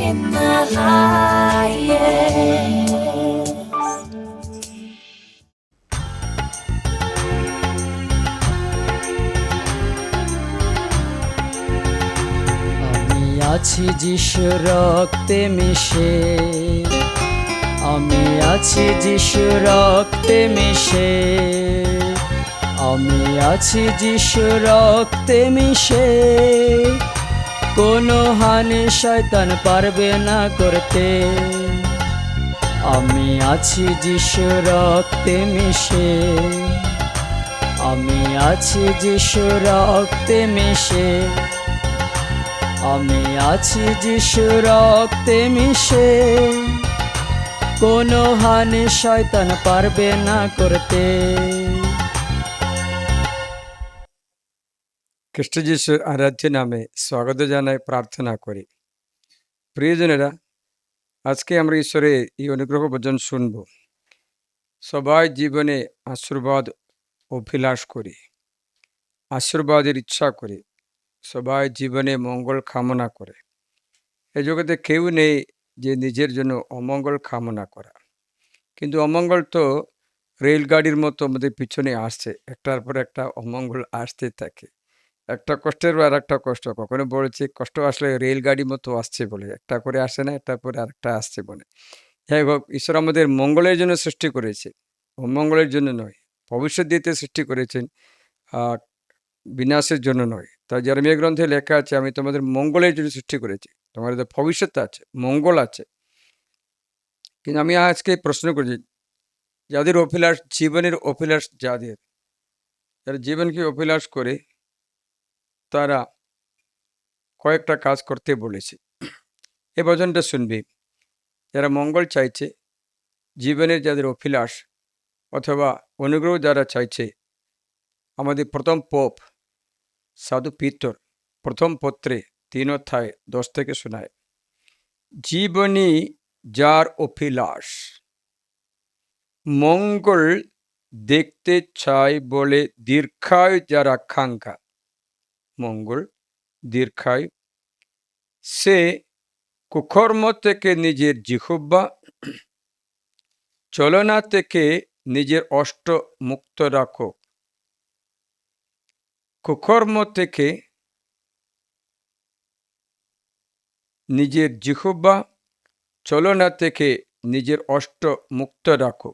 in the highest. আমি আছি যিশুর রক্তে মিশে, আমি আছি যিশুর রক্তে মিশে, আমি আছি যিশুর রক্তে মিশে। কোনো হানি শয়তান পারবে না করতে। আমি আছি যিশুর রক্তে মিশে, আমি আছি যিশুর রক্তে মিশে, আমি আছি যিশুর রক্তে মিশে। কোনো হানি শয়তান পারবে না করতে। খ্রিস্ট যিশুর আরাধ্য নামে স্বাগত জানাই, প্রার্থনা করি। প্রিয়জনেরা, আজকে আমরা ঈশ্বরের এই অনুগ্রহ বচন শুনব। সবাই জীবনে আশীর্বাদ অভিলাষ করি, আশীর্বাদের ইচ্ছা করি, সবাই জীবনে মঙ্গল কামনা করে। এই জগতে কেউ নেই যে নিজের জন্য অমঙ্গল কামনা করা। কিন্তু অমঙ্গল তো রেলগাড়ির মতো আমাদের পিছনে আসছে, একটার পর একটা অমঙ্গল আসতে থাকে। একটা কষ্টের আর একটা কষ্ট, কখনো বলেছে কষ্ট আসলে রেলগাড়ি মতো আসছে বলে, একটা করে আসে না, একটা পরে আরেকটা আসছে বলে। যাই হোক, ঈশ্বর আমাদের মঙ্গলের জন্য সৃষ্টি করেছে, অমঙ্গলের জন্য নয়। ভবিষ্যৎ দিতে সৃষ্টি করেছেন, বিনাশের জন্য নয়। তাই যেরমিয়া গ্রন্থে লেখা আছে, আমি তোমাদের মঙ্গলের জন্য সৃষ্টি করেছি, তোমাদের ভবিষ্যৎ আছে, মঙ্গল আছে। কিন্তু আমি আজকে প্রশ্ন করছি, যাদের অভিলাষ, জীবনের অভিলাষ, যারা জীবনকে অভিলাষ করে, তারা কয়েকটা কাজ করতে বলেছে। এই বচনটা শুনবি। যারা মঙ্গল চাইছে, জীবনের যাদের অভিলাষ অথবা অনুগ্রহ যারা চাইছে, আমাদের প্রথম পোপ সাধু পিতর প্রথম পত্রে 3 অধ্যায় 10 থেকে শোনায়, জীবনী যার অভিলাষ, মঙ্গল দেখতে চায় বলে দীর্ঘায়ু যার আকাঙ্ক্ষা, মঙ্গল দীর্ঘায়ু, সে কুকর্ম থেকে নিজের জিহ্বা, চলনা থেকে নিজের অষ্ট মুক্ত রাখো। কুকর্ম থেকে নিজের জিহ্বা, চলনা থেকে নিজের অষ্ট মুক্ত রাখো।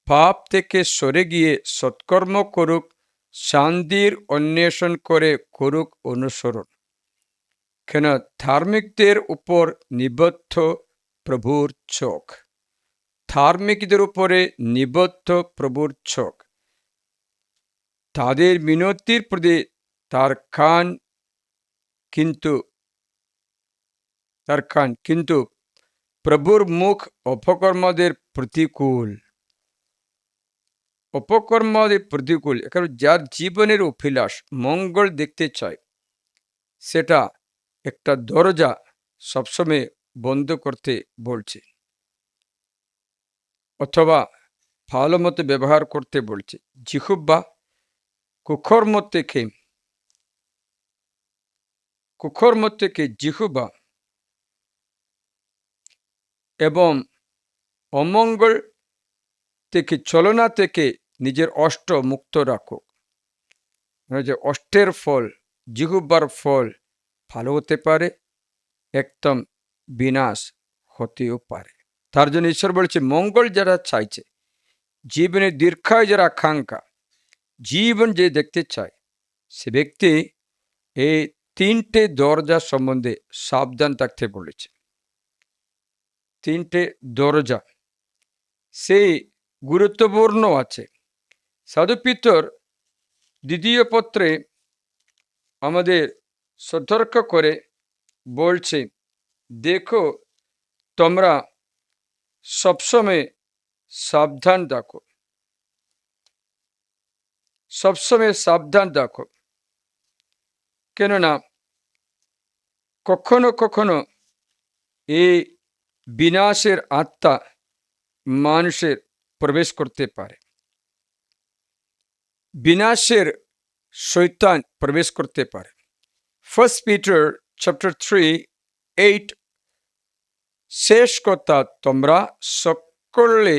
পাপ থেকে সরে গিয়ে সৎকর্ম করুক, শান্তির অন্বেষণ করে করুক অনুসরণ। কেন ধার্মিকদের উপর নিবদ্ধ প্রভুর চোখ, ধার্মিকদের উপরে নিবদ্ধ প্রভুর চোখ, তাদের মিনতির প্রতি তার কান, কিন্তু প্রভুর মুখ অপকর্মদের প্রতিকূল, অপকর্মদের প্রতিকূল। এখানে যার জীবনের অভিলাষ মঙ্গল দেখতে চায়, সেটা একটা দরজা সবসময় বন্ধ করতে বলছে, অথবা ভালো মতো ব্যবহার করতে বলছে। জিহ্বা, কুকর্ম থেকে জিহ্বা এবং অমঙ্গল থেকে, চলনা থেকে নিজের অষ্ট মুক্ত রাখো। যে অষ্টের ফল, জিহ্বার ফল ভালো হতে পারে, একদম বিনাশ হতেও পারে। তার জন্য ঈশ্বর বলছে, মঙ্গল যারা চাইছে, জীবনের দীর্ঘায়ু যারা আকাঙ্ক্ষা, জীবন যে দেখতে চায়, সে ব্যক্তি এই 3টে দরজা সম্বন্ধে সাবধান থাকতে বলেছে। 3টে দরজা সেই গুরুত্বপূর্ণ আছে। সাধু পিতর 2 পত্রে আমাদের সতর্ক করে বলছে, দেখো তোমরা সবসময় সাবধান থাকো, সবসময় সাবধান থাকো। কেননা কখনো কখনো এই বিনাশের আত্মা মানুষের প্রবেশ করতে পারে, বিনাশের শয়তান প্রবেশ করতে পারে। 1 Peter chapter 3, 8 শেষ কথা, তোমরা সকলে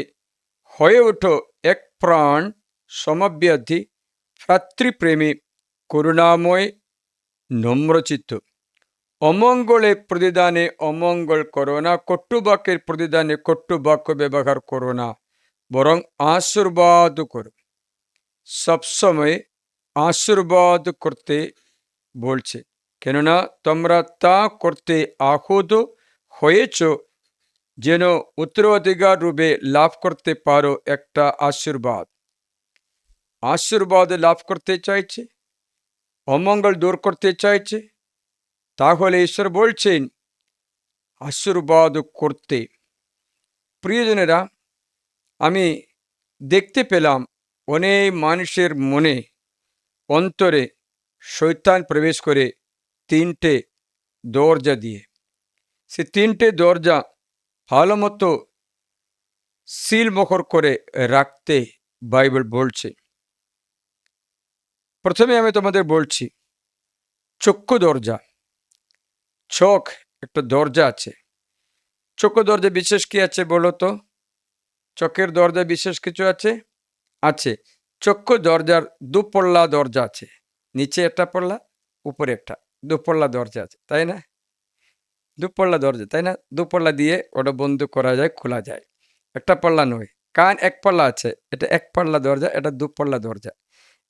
হয়ে ওঠো এক প্রাণ, সমব্যাধি, ভ্রাতৃপ্রেমী, করুণাময়, নম্রচিত্ত। অমঙ্গলে প্রতিদানে অমঙ্গল করো না, কটুবাক্যের প্রতিদানে কটুবাক্য ব্যবহার করো না, বরং আশীর্বাদ করো। সবসময় আশীর্বাদ করতে বলছে, কেননা তোমরা তা করতে আহুত হয়েছ, যেন উত্তরাধিকার রূপে লাভ করতে পারো একটা আশীর্বাদ। আশীর্বাদ লাভ করতে চাইছে, অমঙ্গল দূর করতে চাইছে, তাহলে ঈশ্বর বলছেন আশীর্বাদ করতে। প্রিয়জনেরা, আমি দেখতে পেলাম অনেক মানুষের মনে, অন্তরে শয়তান প্রবেশ করে তিনটে দরজা দিয়ে। সে তিনটে দরজা ভালো মতো সিলমোহর করে রাখতে বাইবেল বলছে। প্রথমে আমি তোমাদের বলছি, চক্ষু দরজা। চোখ একটা দরজা আছে। চক্ষু দরজা বিশেষ কি আছে বলো তো? চোখের দরজা বিশেষ কিছু আছে? আছে। চক্ষু দরজার দুপল্লা দরজা আছে, নিচে একটা পল্লা, উপরে একটা, দুপল্লা দরজা আছে, তাই না? দুপল্লা দরজা, তাই না? দুপল্লা দিয়ে ওটা বন্ধ করা যায়, খোলা যায়। একটা পাল্লা নয়। কারণ এক পাল্লা আছে, এটা এক পাল্লা দরজা, এটা দুপল্লা দরজা।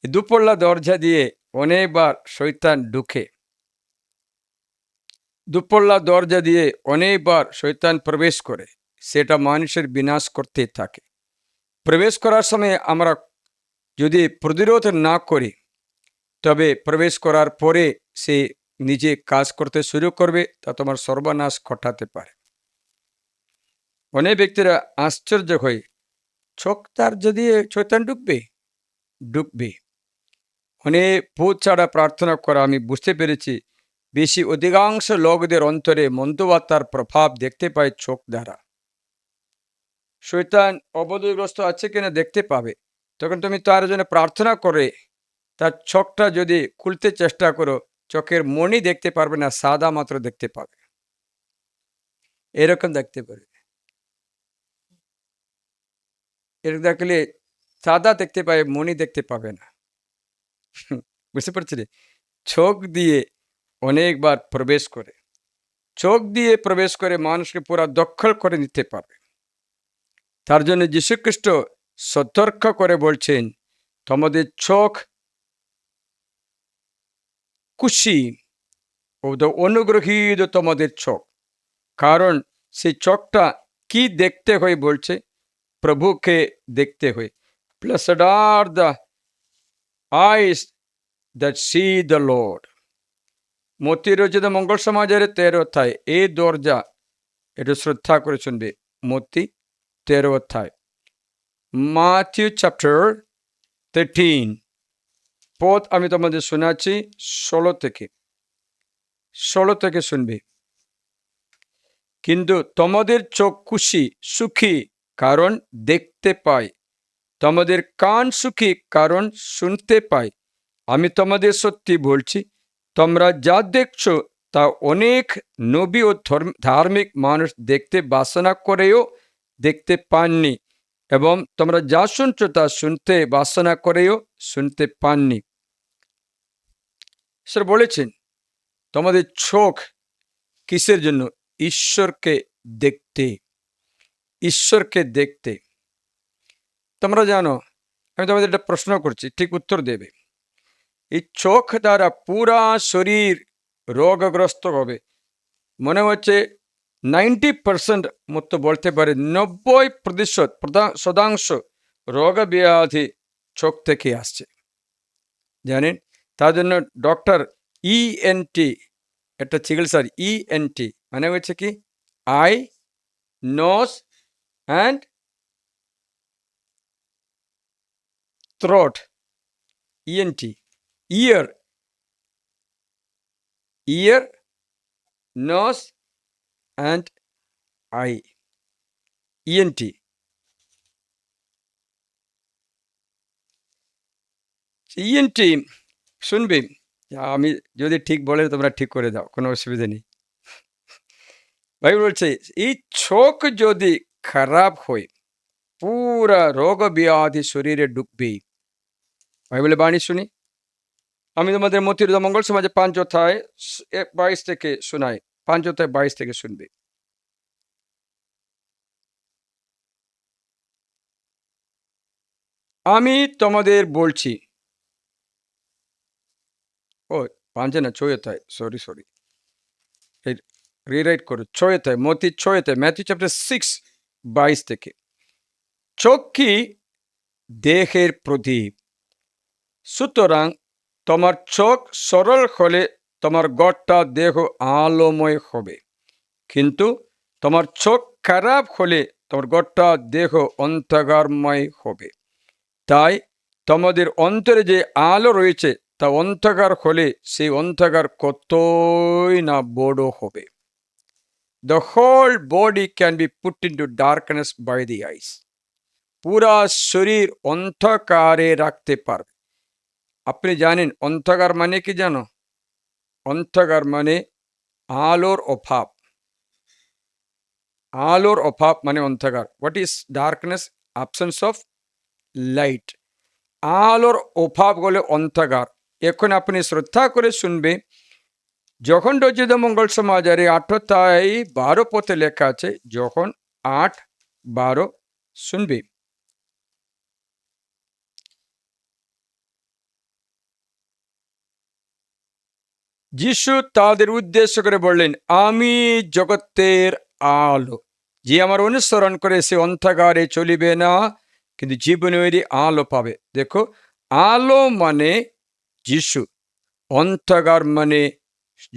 এই দুপল্লা দরজা দিয়ে অনেকবার শয়তান ঢুকে। দুপল্লা দরজা দিয়ে অনেকবার শয়তান প্রবেশ করে, সেটা মানুষের বিনাশ করতে থাকে। প্রবেশ করার সময় আমরা যদি প্রতিরোধ না করি, তবে প্রবেশ করার পরে সে নিজে কাজ করতে শুরু করবে, তা তোমার সর্বনাশ ঘটাতে পারে। অনেক ব্যক্তিরা আশ্চর্য হয়, চোখ তার যদি শয়তান ঢুকবে। অনেক ভূত ছাড়া প্রার্থনা করা আমি বুঝতে পেরেছি, বেশি অধিকাংশ লোকদের অন্তরে মন্দবাত্মার প্রভাব দেখতে পায় চোখ দ্বারা। শয়তান অবদগ্রস্ত আছে কিনা দেখতে পাবে, তখন তুমি তার জন্য প্রার্থনা করে তার চোখটা যদি খুলতে চেষ্টা করো, চোখের মণি দেখতে পারবে না, সাদা মাত্র দেখতে পাবে। এরকম দেখতে পারবে। এরকম দেখলে সাদা দেখতে পাবে, মণি দেখতে পাবে না। বুঝতে পারছি রে? চোখ দিয়ে অনেকবার প্রবেশ করে, চোখ দিয়ে প্রবেশ করে মানুষকে পুরো দখল করে নিতে পারবে। তার জন্য যীশুখ্রিস্ট সতর্ক করে বলছেন, তোমাদের চোখ কুশি ও অনুগ্রহীত তোমাদের চোখ। কারণ সেই চোখটা কি দেখতে হয় বলছে? প্রভুকে দেখতে হয়। Blessed are the eyes that see the Lord. মতি রচিত মঙ্গল সমাজের 13 অধ্যায় এই দরজা, একটু শ্রদ্ধা করে শুনবে। মতি 13 অধ্যায়, Matthew chapter 13 পদ আমি তোমাদের শোনাচ্ছি 16 থেকে শুনবে। কিন্তু তোমাদের চোখ খুশি সুখী, কারণ দেখতে পায়, তোমাদের কান সুখী, কারণ শুনতে পায়। আমি তোমাদের সত্যি বলছি, তোমরা যা দেখছো তা অনেক নবী ও ধার্মিক মানুষ দেখতে বাসনা করেও দেখতে পাননি, এবং তোমরা যা শুনছো তা শুনতে বাসনা করেও শুনতে পাননি। স্যার বলেছেন, তোমাদের চোখ কিসের জন্য? ঈশ্বরকে দেখতে। ঈশ্বরকে দেখতে। তোমরা জানো, আমি তোমাদের একটা প্রশ্ন করছি, ঠিক উত্তর দেবে। এই চোখ দ্বারা পুরা শরীর রোগগ্রস্ত হবে। মনে হচ্ছে 90% মতো বলতে পারে 90% রোগ ব্যাধি চোখ থেকে আসছে, জানেন? তার জন্য ডক্টর ইএনটি একটা চিকিৎসার, ইএনটি মানে হচ্ছে কি eye, nose and throat. ENT ear, nose and eye, ENT. ENT শুনবে, আমি যদি ঠিক বলে তোমরা ঠিক করে দাও, কোনো অসুবিধা নেই। বাইবেল বলছে এই চোখ যদি খারাপ হয় পুরা রোগ ব্যাধি শরীরে ঢুকবে। বাইবেলে বাণী শুনি, আমি তোমাদের মতির মঙ্গল সমাজে 5 অধ্যায় 22 থেকে শোনাই। 5 অধ্যায় 22 থেকে শুনবে। আমি তোমাদের বলছি, ও 5 না 6 অধ্যায়, সরি রিরাইট করো, 6 অধ্যায়, মতি 6 অধ্যায়, ম্যাথিউ চ্যাপ্টার 6 22 থেকে। চোখ কি দেহের প্রদীপ, সুতরাং তোমার চোখ সরল হলে তোমার গোটা দেহ আলোময় হবে, কিন্তু তোমার চোখ খারাপ হলে তোমার গোটা দেহ অন্ধকারময় হবে। তাই তোমাদের অন্তরে যে আলো রয়েছে তা অন্ধকার হলে সেই অন্ধকার কতই না বড় হবে। The whole body can be put into darkness by the eyes. পুরা শরীর অন্ধকারে রাখতে পারবে। আপনি জানেন অন্ধকার মানে কি জানো? অন্ধকার মানে আলোর অভাব। আলোর অভাব মানে অন্ধকার। What is darkness? Absence of light. আলোর অভাব হলে অন্ধকার। এখন আপনি শ্রদ্ধা করে শুনবে, যখন রচিত মঙ্গল সমাচারে 8 অধ্যায় 12 পথে লেখা আছে, যখন 8:12 শুনবে। যিশু তাদের উদ্দেশ্য করে বললেন, আমি জগতের আলো, যে আমার অনুসরণ করে সে অন্ধকারে চলিবে না, কিন্তু জীবনেরই আলো পাবে। দেখো, আলো মানে যিশু, অন্ধকার মানে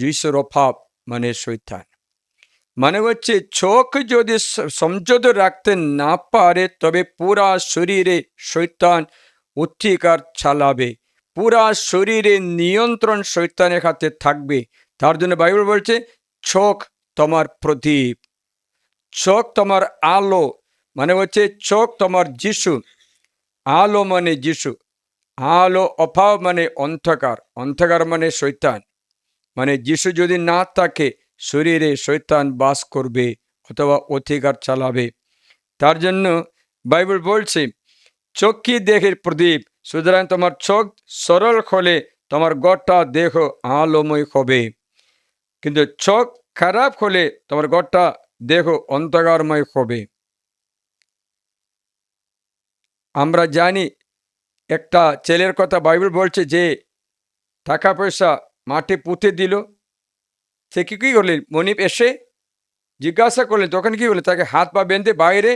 যিশুর অভাব মানে শয়তান। মানে হচ্ছে চোখ যদি সংযত রাখতে না পারে তবে পুরা শরীরে শয়তান অধিকার চালাবে, পুরা শরীরে নিয়ন্ত্রণ শয়তানের হাতে থাকবে। তার জন্য বাইবেল বলছে চোখ তোমার প্রদীপ, চোখ তোমার আলো, মানে হচ্ছে চোখ তোমার যিশু। আলো মানে যিশু, আলো অভাব মানে অন্ধকার, অন্ধকার মানে শয়তান। মানে যিশু যদি না থাকে শরীরে শয়তান বাস করবে অথবা অধিকার চালাবে। তার জন্য বাইবেল বলছে চোখ কি দেহের প্রদীপ, সুতরাং তোমার চোখ সরল হলে তোমার গোটা দেহ আলোময় হবে, কিন্তু চোখ খারাপ হলে তোমার গোটা দেহ অন্ধকারময় হবে। আমরা জানি একটা ছেলের কথা বাইবেল বলছে যে টাকা পয়সা মাঠে পুঁতে দিল, সে কি করলেন, মনিব এসে জিজ্ঞাসা করলেন, তখন কি বলে তাকে হাত পা বেঁধে বাইরে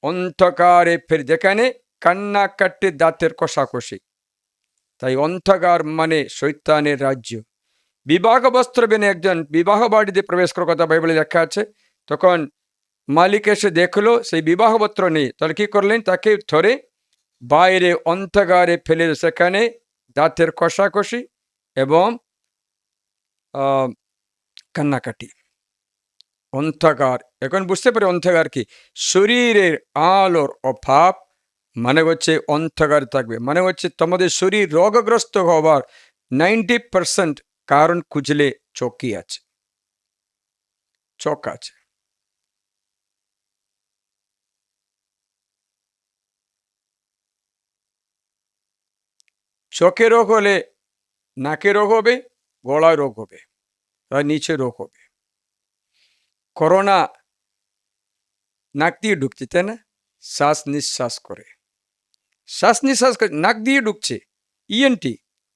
অন্ধকারে ফের, যেখানে কান্নাকাটি দাঁতের কষাকষি। তাই অন্ধকার মানে শৈতানের রাজ্য। বিবাহ বস্ত্র বেনে একজন বিবাহ বাড়িতে প্রবেশ করার কথা বাইবেলে লেখা আছে। তখন মালিক এসে দেখলো সেই বিবাহ বস্ত্র নেই, তাহলে কি করলেন, তাকে ধরে বাইরে অন্ধকারে ফেলে, সেখানে দাঁতের কষাকষি এবং কান্নাকাটি। অন্ধকার, এখন বুঝতে পারি অন্ধকার কি, শরীরের আলোর অভাব মানে হচ্ছে অন্ধকার থাকবে, মানে হচ্ছে তোমাদের শরীর রোগগ্রস্ত হবার 90% কারণ খুঁজলে চোখই আছে, চোখ আছে। চোখে রোগ হলে নাকে রোগ হবে, গলায় রোগ হবে, তার নিচে রোগ হবে। করোনা নাক দিয়ে ঢুকছে, তাই না? শ্বাস নিঃশ্বাস করে, শ্বাস নিঃশ্বাস করে নাক দিয়ে ঢুকছে, ইএনটি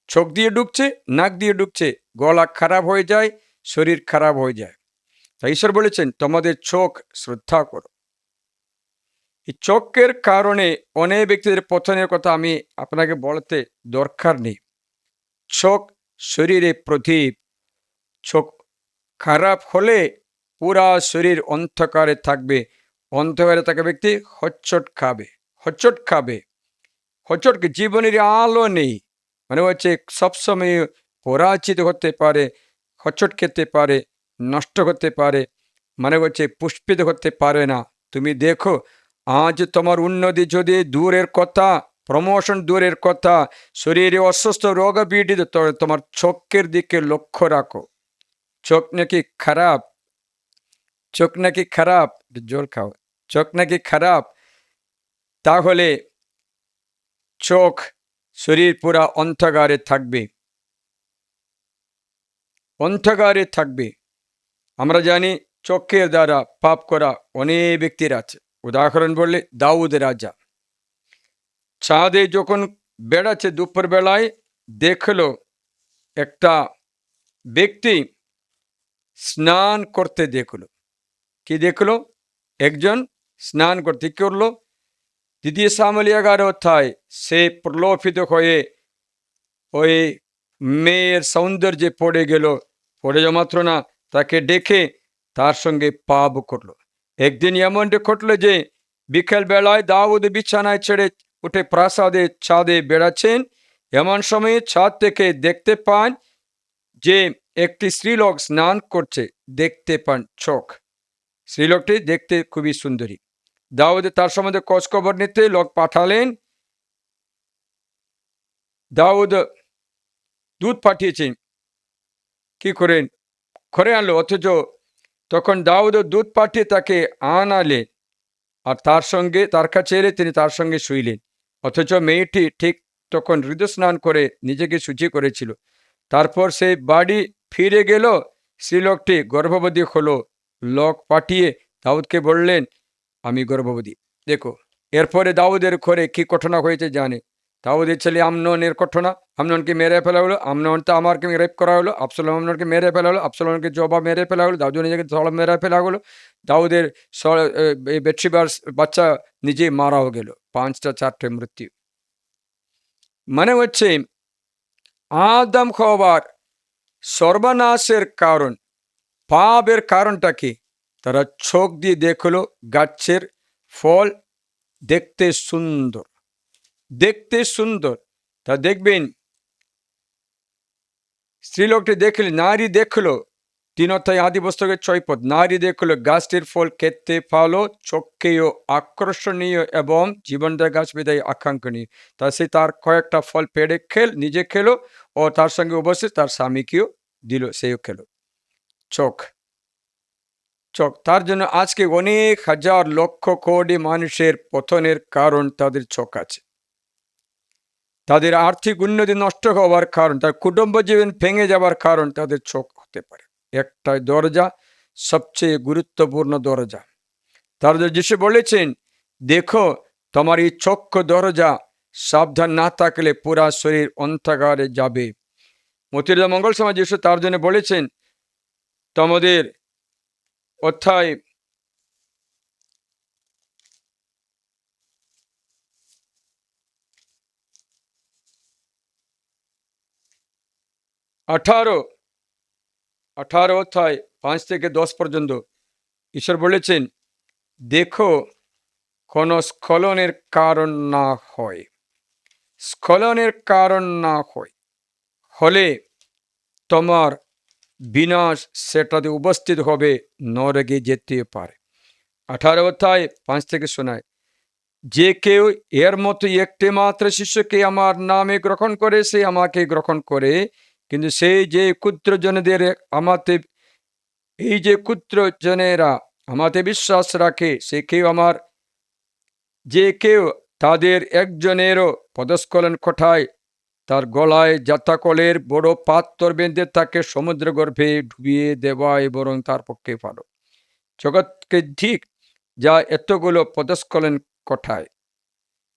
চোখ দিয়ে ঢুকছে, নাক দিয়ে ঢুকছে, গলা খারাপ হয়ে যায়, শরীর খারাপ হয়ে যায়। তাই ঈশ্বর বলেছেন তোমাদের চোখ শ্রদ্ধা করো। এই চোখের কারণে অনেক ব্যক্তিদের পতনের কথা আমি আপনাকে বলতে দরকার নেই। চোখ শরীরে প্রদীপ, চোখ খারাপ হলে পুরা শরীর অন্ধকারে থাকবে। অন্ধকারে থাকা ব্যক্তি হচ্ছট খাবে, হচ্ছট খাবে, হচ্ছটকে জীবনের আলো নেই, মানে হচ্ছে সবসময় পরাজিত হতে পারে, হচ্ছট খেতে পারে, নষ্ট করতে পারে, মানে হচ্ছে পুষ্পিত করতে পারে না। তুমি দেখো আজ তোমার উন্নতি যদি দূরের কথা, প্রমোশন দূরের কথা, শরীরে অসুস্থ রোগ পীড়িত, তোমার চোখের দিকে লক্ষ্য রাখো। চোখ নাকি খারাপ, চোখ নাকি খারাপ, একটু জল খাও, চোখ নাকি খারাপ, তাহলে চোখ শরীর পুরা অন্ধকারে থাকবে, অন্ধকারে থাকবে। আমরা জানি চোখের দ্বারা পাপ করা অনেক ব্যক্তির আছে। উদাহরণ বললে দাউদ রাজা চাঁদে যখন বেড়াচ্ছে দুপুর বেলায় দেখলো একটা ব্যক্তি স্নান করতে, দেখলো কি দেখলো, একজন স্নান করতে, কি করলো, দ্বিতীয় সামুয়েল 11 অধ্যায়, সে প্রলোভিত হয়ে ওই মেয়ের সৌন্দর্যে পড়ে গেল, পড়ে যাওয়া মাত্র না, তাকে ডেকে তার সঙ্গে পাপ করলো। একদিন এমনটা ঘটলো যে বিকেল বেলায় দাউদ বিছানায় ছেড়ে উঠে প্রাসাদে ছাদে বেড়াচ্ছেন, এমন সময় ছাদ থেকে দেখতে পান যে একটি স্ত্রীলোক স্নান করছে, দেখতে পান চোখ, স্ত্রীলোকটি দেখতে খুবই সুন্দরী। দাউদ তার সম্বন্ধে খোঁজ খবর নিতে লোক পাঠালেন। দাউদ দুধ পাঠিয়েছেন, কি করেন, ঘরে আনলো, অথচ তখন দাউদ দুধ পাঠিয়ে তাকে আনালেন আর তার সঙ্গে তার কাছে এলে তিনি তার সঙ্গে শুইলেন, অথচ মেয়েটি ঠিক তখন হৃদয় স্নান করে নিজেকে শুচি করেছিল। তারপর সে বাড়ি ফিরে গেল, স্ত্রীলোকটি গর্ভবতী হলো। লোক পাঠিয়ে দাউদকে বললেন, আমি গর্ভবতী, দেখো। এরপরে দাউদের ঘরে কি ঘটনা হয়েছে জানে। দাউদের ছেলে আমননের ঘটনা, আমননকে মেরে ফেলা হলো, আমনন তো আমাকে রেপ করা হলো, আবসালোম আমননকে মেরে ফেলা হলো, আবসালোমকে জবা মেরে ফেলা হলো, দাউদ নিজেকে সলম মেরে ফেলা হলো, দাউদের বেটশিবার বাচ্চা নিজে মারাও গেল, 5টা 4টে মৃত্যু। মানে হচ্ছে আদম হওয়ার সর্বনাশের কারণ, পাপের কারণটা কি, তারা চোখ দিয়ে দেখলো গাছের ফল দেখতে সুন্দর, দেখতে সুন্দর। তা দেখবেন স্ত্রীলোকটি দেখলে, নারী দেখলো, 3 অধ্যায় আদি পুস্তকের 6 পদ, নারী দেখলো গাছটির ফল খেতে ভালো, চোখেও আকর্ষণীয় এবং জীবনদায়ী গাছ বিদায় আকাঙ্ক্ষণীয়। তা সে তার কয়েকটা ফল পেড়ে নিজে খেলো ও তার সঙ্গে অবশ্যই তার স্বামীকেও দিল, সেও খেলো। চোখ, চোখ। তার জন্য আজকে অনেক হাজার লক্ষ কোটি মানুষের পতনের কারণ তাদের চোখ আছে, তাদের আর্থিক উন্নতি নষ্ট হওয়ার কারণ, তার কুটুম্ব জীবন ভেঙে যাওয়ার কারণ তাদের চোখ হতে পারে। একটাই দরজা, সবচেয়ে গুরুত্বপূর্ণ দরজা। তার যিশু বলেছেন, দেখো তোমার এই চক্ষু দরজা, সাবধান না থাকলে পুরা শরীর অন্ধকারে যাবে। মতিরা মঙ্গল সমাজ যিশু তার জন্য বলেছেন, তোমাদের অধ্যায় 18 অধ্যায় 5 থেকে 10 পর্যন্ত ঈশ্বর বলেছেন, দেখো কোন স্খলনের কারণ না হয়, স্খলনের কারণ না হয়, হলে তোমার বিনাশ সেটাতে উপস্থিত হবে, নরকে যেতে পারে। 18 অধ্যায় 5 থেকে শোনায়, যে কেউ এর মতো একটি মাত্র শিষ্যকে আমার নামে গ্রহণ করে সে আমাকে গ্রহণ করে, কিন্তু সেই যে ক্ষুদ্র জনেদের আমাতে, এই যে ক্ষুদ্র জনেরা আমাতে বিশ্বাস রাখে, সে কেউ আমার, যে কেউ তাদের একজনেরও পদস্খলন ঘটায়, তার গলায় যাতাকলের বড় পাত্তর বেঁধে তাকে সমুদ্র গর্ভে ডুবিয়ে দেওয়াই বরং তার পক্ষে ভালো। জগৎকে ঠিক যা এতগুলো পদস্খলন ঘটায়,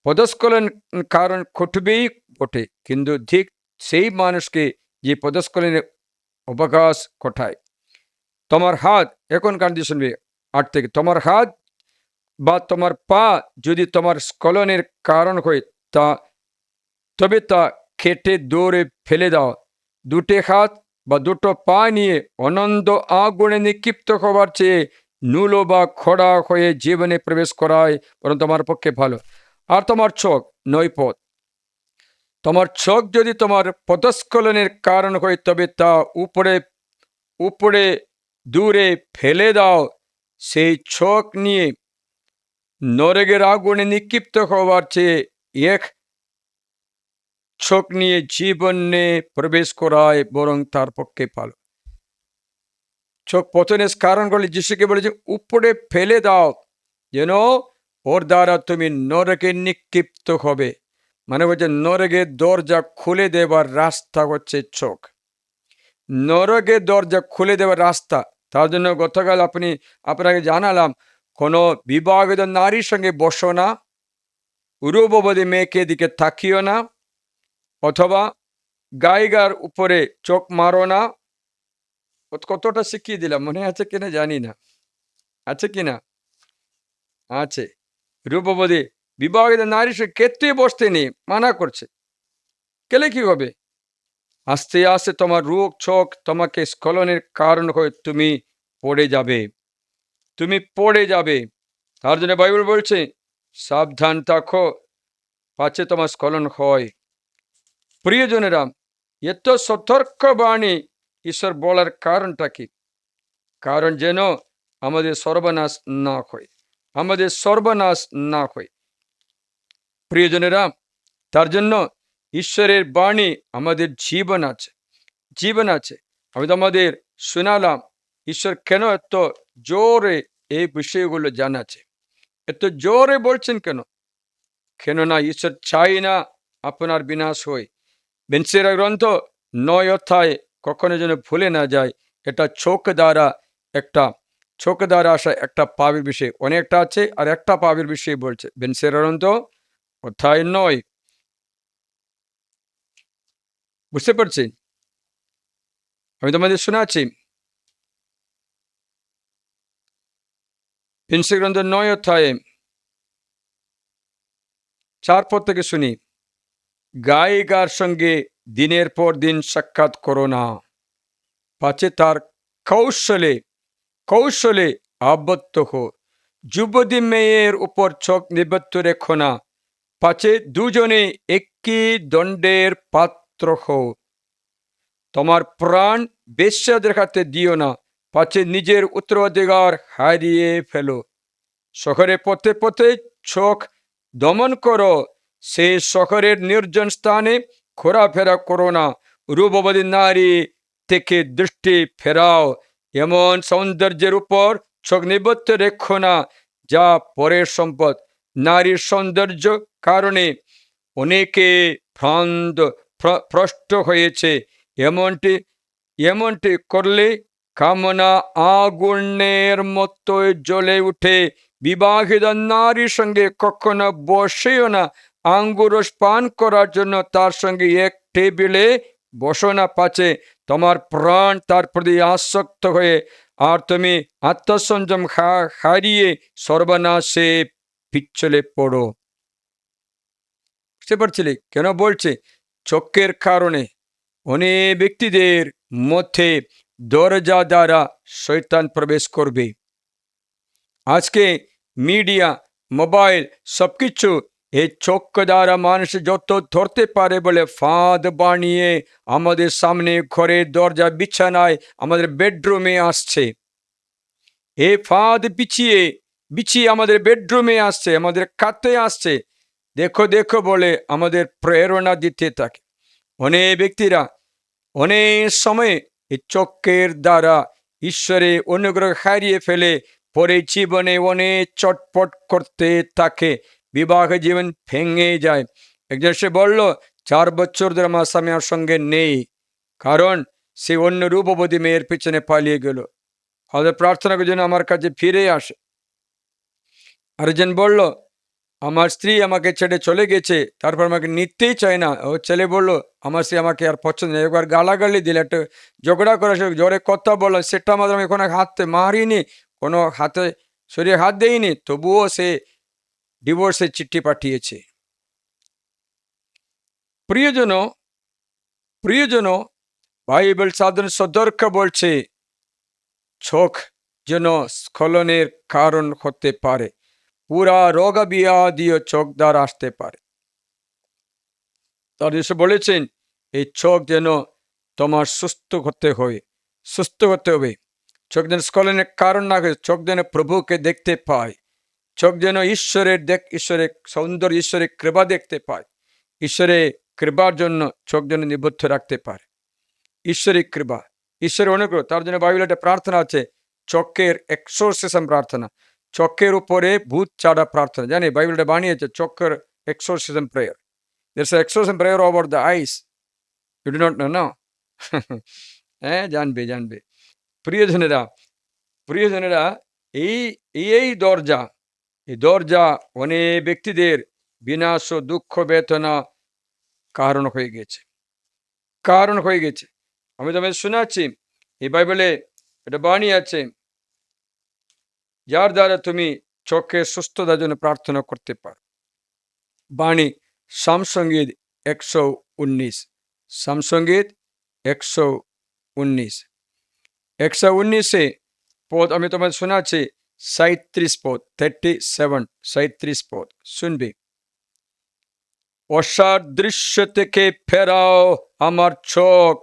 পদস্খলন কারণ ঘটবেই বটে, কিন্তু ঠিক সেই মানুষকে যে পদস্খলনের অবকাশ ঘটায়। তোমার হাত, এখন কান দিয়ে শুনবে 8 থেকে, তোমার হাত বা তোমার পা যদি তোমার স্খলনের কারণ হয়, তবে তা কেটে দৌড়ে ফেলে দাও। দুটো হাত বা দুটো পা নিয়ে অনন্ত আগুনে নিক্ষিপ্ত হবার চেয়ে নুলো বা খোড়া হয়ে জীবনে প্রবেশ করায় বরং তোমার পক্ষে ভালো। আর তোমার চোখ, 9 পদ, তোমার চোখ যদি তোমার পদস্খলনের কারণ হয়, তবে তা উপরে উপরে দূরে ফেলে দাও। সেই চোখ নিয়ে নরকের আগুনে নিক্ষিপ্ত হবার চেয়ে এক চোখ নিয়ে জীবনে প্রবেশ করায় বরং তার পক্ষে ভালো। চোখ পতনের কারণগুলি যিশুকে বলেছে উপরে ফেলে দাও, যেন ওর দ্বারা তুমি নরকে নিক্ষিপ্ত হবে। মানে বলছে নরকের দরজা খুলে দেবার রাস্তা হচ্ছে চোখ। নরকের দরজা খুলে দেওয়ার রাস্তা। তার জন্য গতকাল আপনাকে জানালাম, কোনো বিবাহিত নারীর সঙ্গে বসো না, রূপবতী মেয়েকে দিকে তাকিও না, অথবা গায়িকার উপরে চোখ মারো না। কতটা শিখিয়ে দিলাম, মনে আছে কিনা জানি না, আছে কিনা? আছে। রূপবতী বিবাহিত নারীর সঙ্গে কেতই বসতে নেই, মানা করছে। গেলে কি হবে? আস্তে আস্তে তোমার রোগ চোখ তোমাকে স্খলনের কারণ হয়ে তুমি পড়ে যাবে, তুমি পড়ে যাবে। তার জন্য বাইবেল বলছে সাবধান থাকো, পাছে তোমার স্খলন হয়। প্রিয়জনেরা, এত সতর্ক বাণী ঈশ্বর বলার কারণটা কি? কারণ যেন আমাদের সর্বনাশ না হয়, আমাদের সর্বনাশ না হয়। প্রিয়জনেরা, তার জন্য ঈশ্বরের বাণী আমাদের জীবন আছে, জীবন আছে। আমি তোমাদের শোনালাম ঈশ্বর কেন এত জোরে এই বিষয়গুলো জানাচ্ছে, এত জোরে বলছেন কেন? কেননা ঈশ্বর চাই না আপনার বিনাশ হয়। বেনসিরা গ্রন্থ 9 অধ্যায় কখনো যেন ভুলে না যায়। এটা চোখ দ্বারা আসা একটা পাপের বিষয়, অনেকটা আছে, আর একটা পাপের বিষয় বলছে। বেনসিরা গ্রন্থ অধ্যায় 9, বুঝতে পারছি? আমি তোমাদের শোনাচ্ছি। বেনসিরা গ্রন্থ 9 অধ্যায়ে 4 পদ থেকে শুনি। গায়িকার সঙ্গে দিনের পর দিন সাক্ষাৎ করো না, পাছে তার কৌশলে আবদ্ধ হো। যুবতী মেয়ের উপর চোখ নিবদ্ধ রেখো না, পাছে দুজনে একই দণ্ডের পাত্র হো। তোমার প্রাণ বেশ্যাদের হাতে দিও না, পাছে নিজের উত্তরাধিকার হারিয়ে ফেলো। শহরে পথে পথে চোখ দমন করো, সে শহরের নির্জন স্থানে ঘোরাফেরা করো না। রূপবতী নারী থেকে দৃষ্টি ফেরাও, এমন সৌন্দর্যের উপর চোখ নিবদ্ধ রেখো না যা পরের সম্পদ। নারীর সৌন্দর্য কারণে অনেকে ভ্রষ্ট হয়েছে। এমনটি করলে কামনা আগুনের মতো জ্বলে উঠে। বিবাহিত নারীর সঙ্গে কখনো বসেও না, আঙ্গুরস পান করার জন্য তার সঙ্গে এক টেবিলে বসো না, পাছে তোমার প্রাণ তার প্রতি আসক্ত হয়ে আর তুমি আত্মসংযম হারিয়ে সর্বনাশে পিছলে পড়ো। বুঝতে পারছিলে কেন বলছে? চোখের কারণে অনেক ব্যক্তিদের মধ্যে দরজা দ্বারা শয়তান প্রবেশ করবে। আজকে মিডিয়া, মোবাইল সবকিছু এই চোখ দ্বারা মানুষ যত ধরতে পারে বলে ফাঁদ বানিয়ে আমাদের সামনে, ঘরের দরজা, বিছানায়, আমাদের বেডরুমে আসছে। এই ফাঁদ বিছিয়ে আমাদের বেডরুমে আসছে, আমাদের কাতে আসছে। দেখো দেখো বলে আমাদের প্রেরণা দিতে থাকে। অনেক ব্যক্তিরা অনেক সময় এই চোখের দ্বারা ঈশ্বরের অনুগ্রহ হারিয়ে ফেলে, পরে জীবনে অনেক চটপট করতে থাকে, বিবাহ জীবন ভেঙে যায়। একজন সে বলল 4 বছর ধরে আমার স্বামী আমার সঙ্গে নেই, কারণ সে অন্য রূপবতী মেয়ের পিছনে পালিয়ে গেল। হয়তো প্রার্থনা করার জন্য আমার কাছে ফিরে আসে। আরেকজন বলল আমার স্ত্রী আমাকে ছেড়ে চলে গেছে, তারপর আমাকে নিতেই চায় না। ও ছেলে বললো আমার স্ত্রী আমাকে আর পছন্দ নেই। একবার গালাগালি দিলে, একটা ঝগড়া করে, জোরে কথা বললো, সেটা আমাদের আমি কোনো হাতে মারিনি, কোনো হাতে শরীরে হাত দেইনি, তবুও সে ডিভোর্সের চিঠি পাঠিয়েছে। প্রিয়জন, বাইবেল সাধারণ সতর্ক বলছে চোখ যেন স্খলনের কারণ হতে পারে। পুরা রোগ ব্যাধিও চোখ দ্বারা আসতে পারে। তার এসে বলেছেন এই চোখ যেন তোমার সুস্থ করতে হবে। চোখ যেন স্খলনের কারণ না হয়, চোখ যেন প্রভুকে দেখতে পায়, চোখ যেন ঈশ্বরের সৌন্দর্য, ঈশ্বরের কৃপা দেখতে পায়। ঈশ্বরের কৃপার জন্য চোখ যেন নিবদ্ধ রাখতে পারে। ঈশ্বরিক কৃপা, ঈশ্বরের অনুগ্রহ। তার জন্য বাইবেলে একটা প্রার্থনা আছে, চোখের এক্সোরসিজম প্রার্থনা, চোখের উপরে ভূত চাড়া প্রার্থনা। জানি বাইবেলটা বানিয়েছে চোখের exorcism prayer. There's an exorcism prayer over the eyes. You do not know, no? হ্যাঁ, জানবে। প্রিয়জনেরা, এই এই দরজা অনেক ব্যক্তিদের বিনাশ ও দুঃখ বেদনা কারণ হয়ে গেছে। আমি তোমাদের শোনাচ্ছি, এই বাইবেলে এটা বাণী আছে, যার দ্বারা তুমি চোখের সুস্থতার জন্য প্রার্থনা করতে পারো। বাণী সামসঙ্গীত 119, সামসঙ্গীত 119, 119 পদ আমি তোমাদের শোনাচ্ছি, 37 পদ, 37 পদ শুনবে। অসাদৃশ্য থেকে ফেরাও আমার চোখ,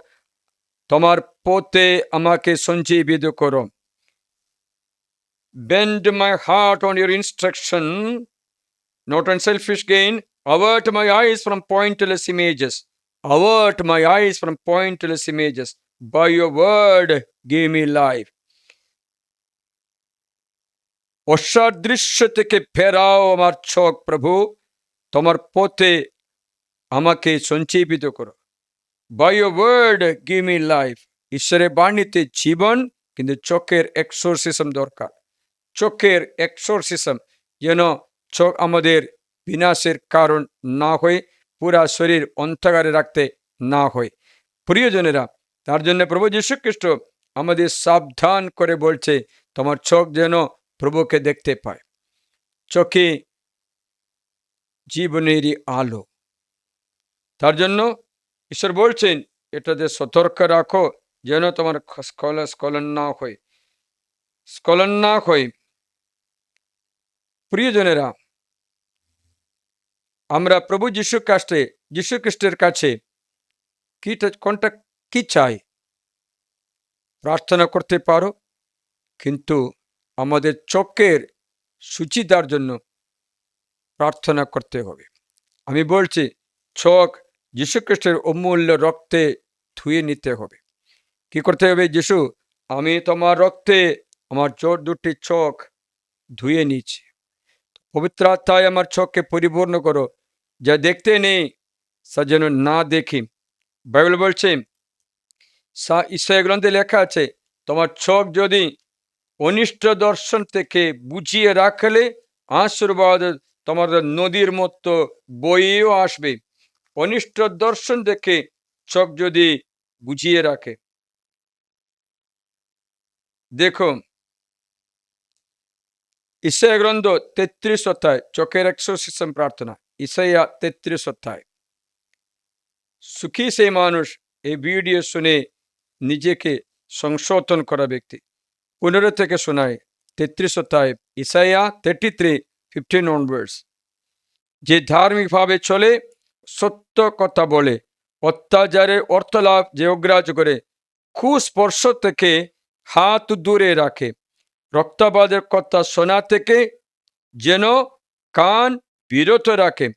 তোমার পথে আমাকে সঞ্জীবিত করো। Bend my heart on your instruction, not on selfish gain. Avert my eyes from pointless images. By your word, give me life. অসাদৃশ্য থেকে ফেরাও আমার চোখ, প্রভু তোমার পথে আমাকে সঞ্জীবিত করো। By your word, give me life. ঈশ্বরের বাণীতে জীবন, কিন্তু চোখের এক্সোরসিজম দরকার। চোখের এক্সোরসিজম, যেন চোখ আমাদের বিনাশের কারণ না হয়, পুরা শরীর অন্ধকারে রাখতে না হয়। প্রিয়জনেরা, তার জন্য প্রভু যীশু খ্রিস্ট আমাদের সাবধান করে বলছে, তোমার চোখ যেন প্রভুকে দেখতে পায়। চোখে জীবনেরই আলো। তার জন্য ঈশ্বর বলছেন, এটাতে সতর্ক রাখো যেন তোমার স্খলন না হয়। প্রিয়জনেরা, আমরা প্রভু যীশু খ্রিস্টের কাছে কোনটা কি চাই? প্রার্থনা করতে পারো, কিন্তু আমাদের চোখের সুচিতার জন্য প্রার্থনা করতে হবে। আমি বলছি, চোখ যীশু খ্রিস্টের অমূল্য রক্তে ধুয়ে নিতে হবে। কি করতে হবে? যীশু, আমি তোমার রক্তে আমার দুটি চোখ ধুয়ে নিচ্ছি। পবিত্র আত্মায় আমার চোখকে পরিপূর্ণ করো, যা দেখতে নেই তা যেন না দেখি। বাইবেল বলছে, ঈশায়া গ্রন্থে লেখা আছে, তোমার চোখ যদি অনিষ্ট দর্শন থেকে বুঝিয়ে রাখলে আশীর্বাদ তোমার নদীর মতো বইয়েও আসবে। অনিষ্ট দর্শন থেকে চোখ যদি বুঝিয়ে রাখে। দেখো, ঈশায়া গ্রন্থ 33 অধ্যায়, চোখের এক্সোরসিজম প্রার্থনা, ঈশায়া 33 অধ্যায়। সুখী সেই মানুষ এই ভিডিও শুনে নিজেকে সংশোধন করা ব্যক্তি। 15 থেকে শোনায়, 33 অধ্যায়, ঈশায়া 33:15 onwards। যে ধার্মিকভাবে চলে, সত্য কথা বলে, অত্যাচারের অর্থলাভ যে অগ্রাহ্য করে, কুস্পর্শ থেকে হাত দূরে রাখে, রক্তপাতের কথা শোনা থেকে যেন কান বিরত রাখে,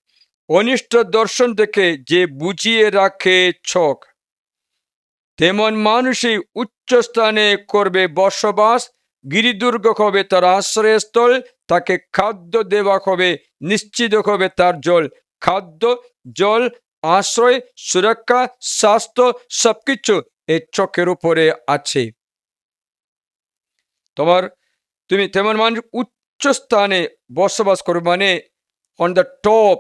অনিষ্ট দর্শন থেকে যে বুঝিয়ে রাখে চোখ, তেমন মানুষই উচ্চ স্থানে করবে বসবাস, গিরিদুর্গ হবে তার আশ্রয়স্থল, তাকে খাদ্য দেওয়া হবে, নিশ্চিত হবে তার জল। খাদ্য, জল, আশ্রয়, সুরক্ষা, স্বাস্থ্য সবকিছু এই চোখের উপরে আছে। তুমি তেমন মানুষ উচ্চ স্থানে বসবাস করবে, মানে অন দ্য টপ,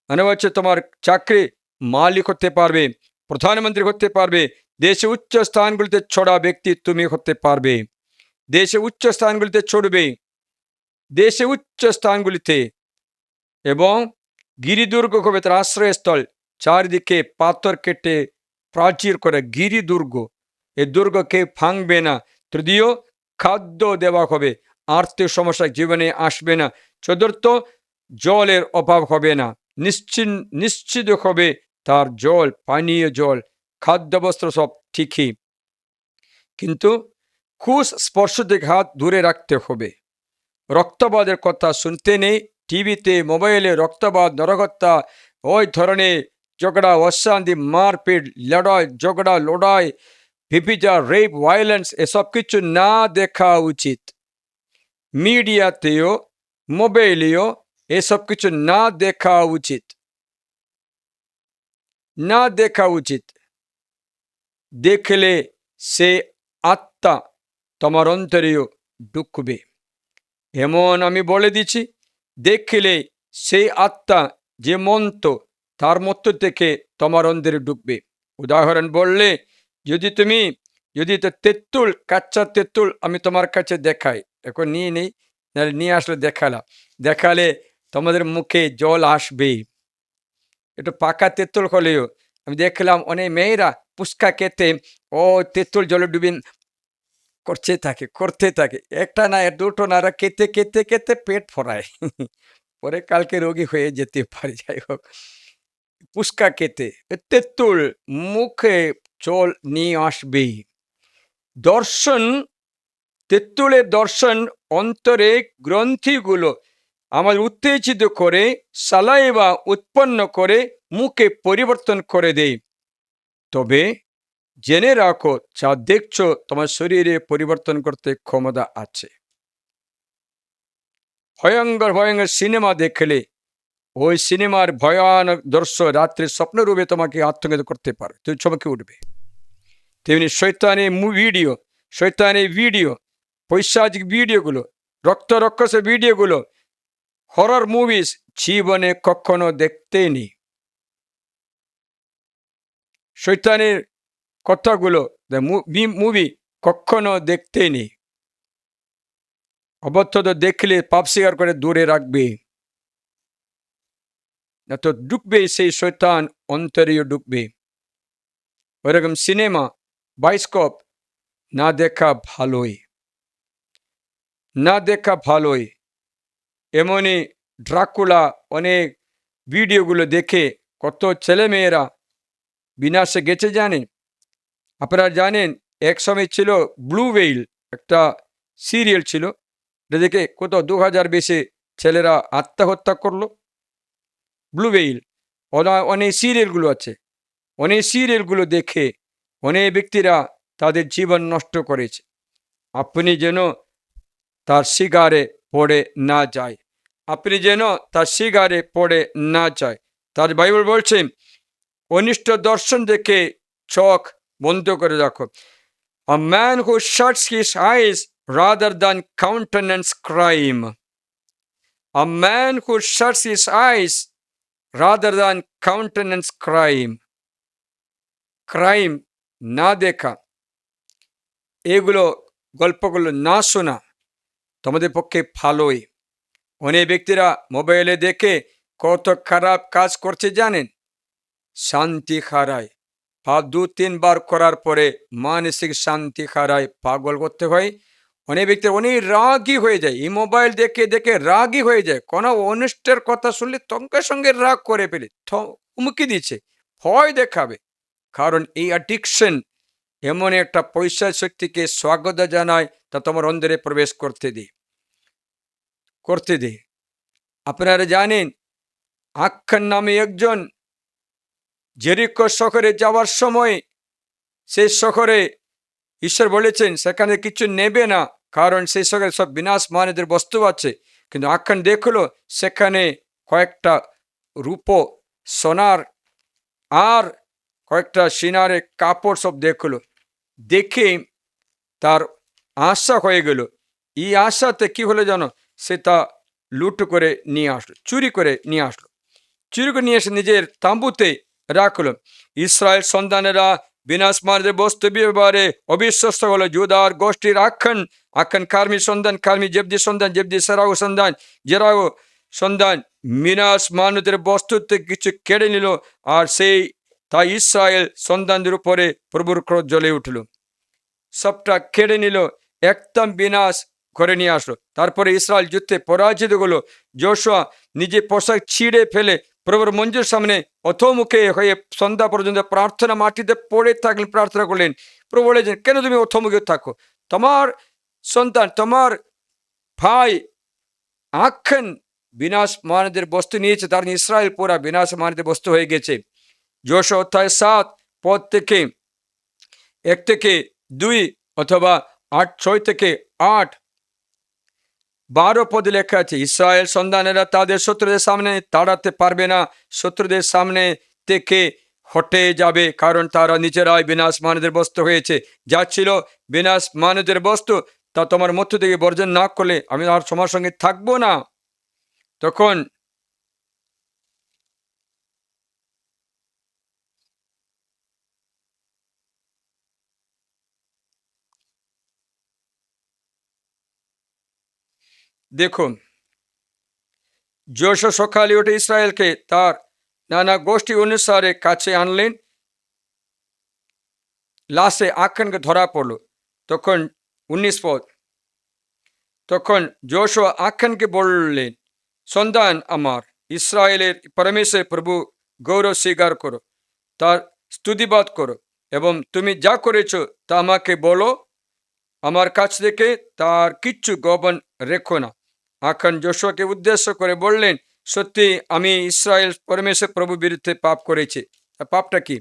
মানে হচ্ছে তোমার চাকরি মালিক হতে পারবে, প্রধানমন্ত্রী হতে পারবে, দেশে উচ্চ স্থানগুলিতে ছড়া ব্যক্তি তুমি হতে পারবে। দেশে উচ্চ স্থানগুলিতে ছড়বে, দেশে উচ্চ স্থানগুলিতে, এবং গিরিদুর্গ হবে তার আশ্রয়স্থল। চারিদিকে পাথর কেটে প্রাচীর করে গিরিদুর্গ, এই দুর্গ কেউ ভাঙবে না। তৃতীয়, খাদ্য দেওয়া হবে, আর্থিক সমস্যা জীবনে আসবে না। চতুর্থ, জলের অভাব হবে না, নিশ্চিত হবে তার জল, পানীয় জল, খাদ্য, বস্ত্র সব ঠিকই, কিন্তু খুশ স্পর্শ থেকে হাত দূরে রাখতে হবে। রক্তপাতের কথা শুনতে নেই, টিভিতে মোবাইলে রক্তপাত, নরহত্যা, ওই ধরনের ঝগড়া, অশান্তি, মারপিট, লড়াই, ঝগড়া, লড়াই, ভিপিচার, রেপ, ভায়োলেন্স এসব কিছু না দেখা উচিত। মিডিয়াতেও মোবাইলেও এসব কিছু না দেখা উচিত, না দেখা উচিত। দেখলে সে আত্মা তোমার অন্তরেও ঢুকবে। এমন আমি বলে দিচ্ছি, দেখলে সেই আত্মা যে মন্ত তার মধ্য থেকে তোমার অন্তরে ঢুকবে। উদাহরণ বললে, যদি তেঁতুল, কাঁচা তেঁতুল আমি তোমার কাছে দেখাই, এখন নিয়ে নেই, নাহলে নিয়ে আসলে দেখালে তোমাদের মুখে জল আসবে। একটু পাকা তেঁতুল হলেও আমি দেখলাম অনেক মেয়েরা পুস্কা খেতে ও তেঁতুল জলে ডুবে করতে থাকে, একটা না দুটো না, খেতে খেতে খেতে পেট ফোরায়, পরে কালকে রোগী হয়ে যেতে পারে। যাই হোক, পুস্কা খেতে তেঁতুল মুখে জল নিয়ে আসবে। দর্শন, তেঁতুলের দর্শন অন্তরে গ্রন্থিগুলো আমার উত্তেজিত করে, সালাইভা উৎপন্ন করে, মুখে পরিবর্তন করে দেয়। তবে জেনে রাখো, যা দেখছো তোমার শরীরে পরিবর্তন করতে ক্ষমতা আছে। ভয়ঙ্কর ভয়ঙ্কর সিনেমা দেখলে ওই সিনেমার ভয়ানক দৃশ্য রাত্রে স্বপ্নরূপে তোমাকে আত্মঘাত করতে পারে, তুমি চমকে উঠবে। তেমনি শয়তানের ভিডিও, পৈশাচিক ভিডিওগুলো, রক্তরক্ষসের ভিডিওগুলো, হরর মুভিজ জীবনে কখনো দেখতে নেই। শয়তানের কথাগুলো, মুভি কখনো দেখতে নেই। অবশ্যই দেখলে পাপ স্বীকার করে দূরে রাখবে, না তো ঢুকবে সেই শয়তান অন্তরেও ঢুকবে। ওইরকম সিনেমা, বায়োস্কোপ না দেখা ভালোই। এমনই ড্রাকুলা অনেক ভিডিওগুলো দেখে কত ছেলেমেয়েরা বিনাশে গেছে জানেন। আপনারা জানেন, এক সময় ছিল ব্লু ওয়েল, একটা সিরিয়াল ছিল, এটা দেখে কত 2000 বেশি ছেলেরা আত্মহত্যা করলো। ব্লু ওয়েল, অনেক সিরিয়ালগুলো আছে, অনেক সিরিয়ালগুলো দেখে অনেক ব্যক্তিরা তাদের জীবন নষ্ট করেছে। আপনি যেন তার শিকারে পড়ে না যায়, তার বাইবেল বলছে, অনিষ্ট দর্শন দেখে চোখ বন্ধ করে রাখো। A man who shuts his eyes rather than countenance crime. A man who shuts his eyes rather than countenance crime. Crime না দেখা, এগুলো গল্পগুলো না শোনা তোমাদের পক্ষে ভালোই। অনেক ব্যক্তিরা মোবাইলে দেখে কত খারাপ কাজ করছে জানেন, শান্তি হারায়। 2-3 বার করার পরে মানসিক শান্তি হারায়, পাগল করতে হয়। অনেক ব্যক্তি অনেক রাগই হয়ে যায়, এই মোবাইল দেখে দেখে রাগই হয়ে যায়। কোনো অনিষ্টের কথা শুনলে সঙ্গে সঙ্গে রাগ করে ফেলে, হুমকি দিচ্ছে, ভয় দেখাবে। কারণ এই অ্যাডিকশন এমন একটা পয়সা শক্তিকে স্বাগত জানায়, তা তোমার অন্তরে প্রবেশ করতে দে। আপনারা জানেন, আখ্যান নামে একজন জেরিকো শহরে যাওয়ার সময়, সেই শহরে ঈশ্বর বলেছেন সেখানে কিছু নেবে না, কারণ সেই শহরে সব বিনাশ মানেদের বস্তু আছে। কিন্তু আখ্যান দেখলো সেখানে কয়েকটা রূপো, সোনার আর কয়েকটা সিনারে কাপড় সব দেখলো। দেখে তার আশা হয়ে গেল। এই আশাতে কি হলো জানো, সে তা লুট করে নিয়ে আসলো, চুরি করে নিয়ে এসে নিজের তাঁবুতে রাখলো। ইসরায়েল সন্তানেরা বিনাশ মানদের বস্তু ব্যবহারে অবিশ্বস্ত হলো। জুদার গোষ্ঠীর আখ্যান কার্মি সন্তান, কার্মি জেবদি সন্তান, জেবদি সেরাও সন্তান, জেরাও সন্তান বিনাশ মানুষদের বস্তুতে কিছু কেড়ে নিল, আর তাই ইসরায়েল সন্তানদের উপরে প্রভুর ক্রোধ জ্বলে উঠল, সবটা কেড়ে নিল, একদম বিনাশ করে নিয়ে আসলো। তারপরে ইসরায়েল যুদ্ধে পরাজিত হলো। যোশুয়া নিজে পোশাক ছিঁড়ে ফেলে প্রভুর মঞ্জুর সামনে অথমুখে হয়ে সন্ধ্যা পর্যন্ত প্রার্থনা মাটিতে পড়ে থাকলেন, প্রার্থনা করলেন। প্রভু বলেছেন, কেন তুমি অথমুখে থাকো? তোমার সন্তান, তোমার ভাই আখ্যান বিনাশ মানদের বস্তু নিয়েছে, তার ইসরায়েল পুরা বিনাশ মানদের বস্তু হয়ে গেছে। যোশুয়া অধ্যায় 7 পদ থেকে 1 থেকে 2 অথবা 6-8, 12 পদে লেখা আছে, ইসরায়েল সন্তানেরা তাদের শত্রুদের সামনে দাঁড়াতে পারবে না, শত্রুদের সামনে থেকে হটে যাবে, কারণ তারা নিজেরাই বিনাশ মানবের বস্তু হয়েছে। যা ছিল বিনাশ মানবের বস্তু তা তোমার মধ্য থেকে বর্জন না করলে আমি আর তোমার সঙ্গে থাকবো না। তখন দেখুন, যোশু সকালে উঠে ইসরায়েলকে তার নানা গোষ্ঠী অনুসারে কাছে আনলেন। লাশে আখ্যানকে ধরা পড়ল। তখন 19 পদ, তখন যোশু আখ্যানকে বললেন, সন্তান আমার, ইসরায়েলের পরমেশ্বর প্রভু গৌরব স্বীকার করো, তার স্তুতিবাদ করো, এবং তুমি যা করেছ তা আমাকে বলো, আমার কাছ থেকে তার কিচ্ছু গোপন রেখো না। আখ্যান যোশুয়াকে উদ্দেশ্য করে বললেন, সত্যি আমি ইসরায়েল পরমেশ্বর প্রভু বিরুদ্ধে পাপ করেছি। পাপটা কি?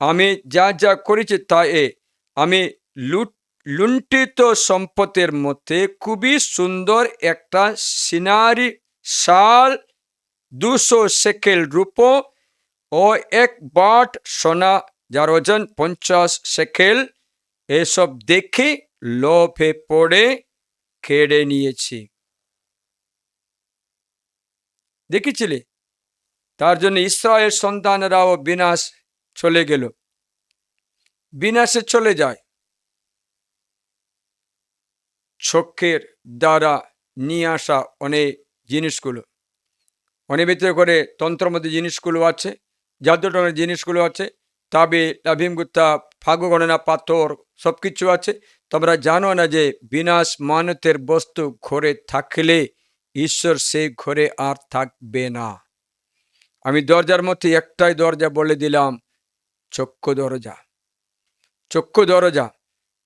আমি যা যা করেছি তা আমি লুণ্ঠিত সম্পদের মধ্যে খুবই সুন্দর একটা সিনারি শাল, 200 শেকেল রূপো ও 1 বাট সোনা, যার ওজন 50 শেকেল, এসব দেখে লোভে পড়ে কেড়ে নিয়েছি। দেখেছিলে? তার জন্য ইসরায়েল সন্তানেরাও বিনাশ চলে গেল, বিনাশে চলে যায়। চোখের দ্বারা নিয়ে আসা অনেক জিনিসগুলো, অনেক ভিতরে করে তন্ত্রের মধ্যে জিনিসগুলো আছে, জাদুটনের জিনিসগুলো আছে, তবে লাভিমগুত্তা, ফাগু গণনা, পাথর সব কিছু আছে। তোমরা জানো না যে বিনাশ মানতের বস্তু ঘরে থাকলে ঈশ্বর সেই ঘরে আর থাকবে না। আমি দরজার মধ্যে একটাই দরজা বলে দিলাম, চক্ষু দরজা। চক্ষু দরজা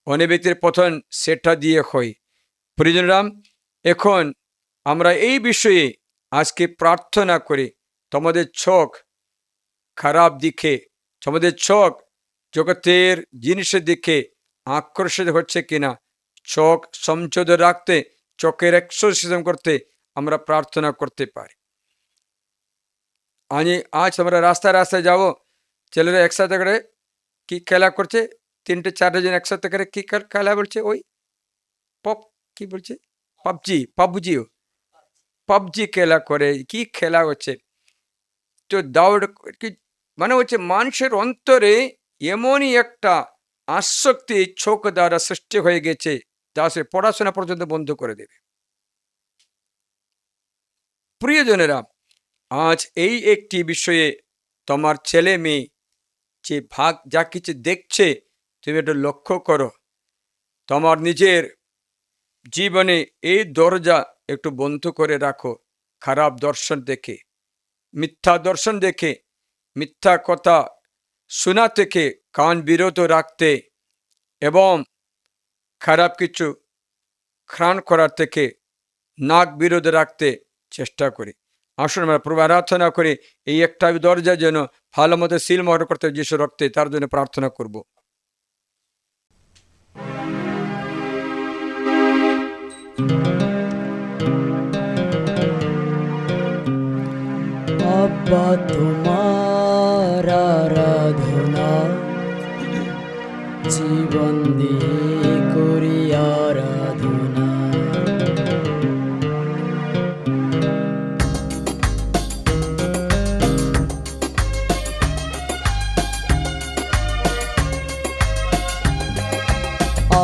অনেক ব্যক্তির প্রথম সেটা দিয়ে হয়। প্রিয়জনরাম, এখন আমরা এই বিষয়ে আজকে প্রার্থনা করি, তোমাদের চোখ খারাপ দিকে, তোমাদের চোখ জগতের জিনিসের দিকে আকর্ষিত হচ্ছে কিনা, চোখ সংযত রাখতে, চোখের এক্সরসিজম করতে আমরা প্রার্থনা করতে পারি। আজ আমরা রাস্তায় রাস্তায় যাবো, ছেলেরা একসাথে করে কি খেলা করছে, 3-4 জন একসাথে করে কি খেলা বলছে, ওই কি বলছে, পাবজি খেলা করে, কি খেলা হচ্ছে। তো দাউড় কি মানে হচ্ছে, মানুষের অন্তরে এমনই একটা আসক্তি চোখ দ্বারা সৃষ্টি হয়ে গেছে, যা সে পড়াশোনা পর্যন্ত বন্ধ করে দেবে। প্রিয়জনেরা, আজ এই একটি বিষয়ে তোমার ছেলে মেয়ে যে যা কিছু দেখছে, তুমি একটু লক্ষ্য করো। তোমার নিজের জীবনে এই দরজা একটু বন্ধ করে রাখো। খারাপ দর্শন দেখে, মিথ্যা দর্শন দেখে, মিথ্যা কথা শোনা থেকে কান বিরত রাখতে এবং খারাপ কিছু ঘ্রাণ করার থেকে নাক বিরত রাখতে চেষ্টা করি। আসুন আমরা প্রভু আরাধনা করে এই একটা দরজা যেন ভালো মতো সিলমোহর করতে যিশু রক্তে, তার জন্য প্রার্থনা করব। আব্বা তোমার আরাধনা, জীবন দিয়ে করি আরাধনা।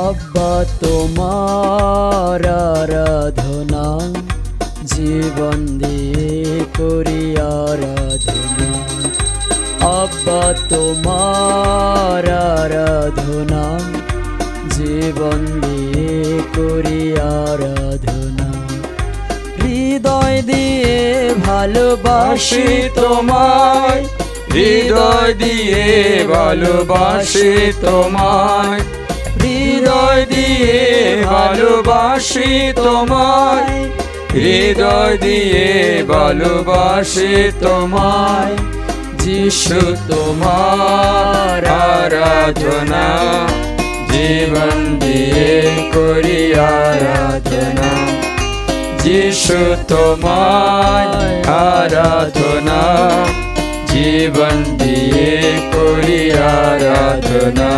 আব্বা তোমার আরাধনা, জীবন দিয়ে করি আরাধনা। আব্বা তোমার আরাধনা, জীবন দিয়ে করি আরাধনা। হৃদয় দিয়ে ভালোবাসি তোমায়, হৃদয় দিয়ে ভালোবাসি তোমায়, হৃদয় দিয়ে ভালোবাসি তোমায়, হৃদয় দিয়ে ভালোবাসি তোমায়। যিশু তোমার আরাধনা, জীবন দিয়ে করি আরাধনা। যিশু তোমায় আরাধনা, জীবন দিয়ে করি আরাধনা।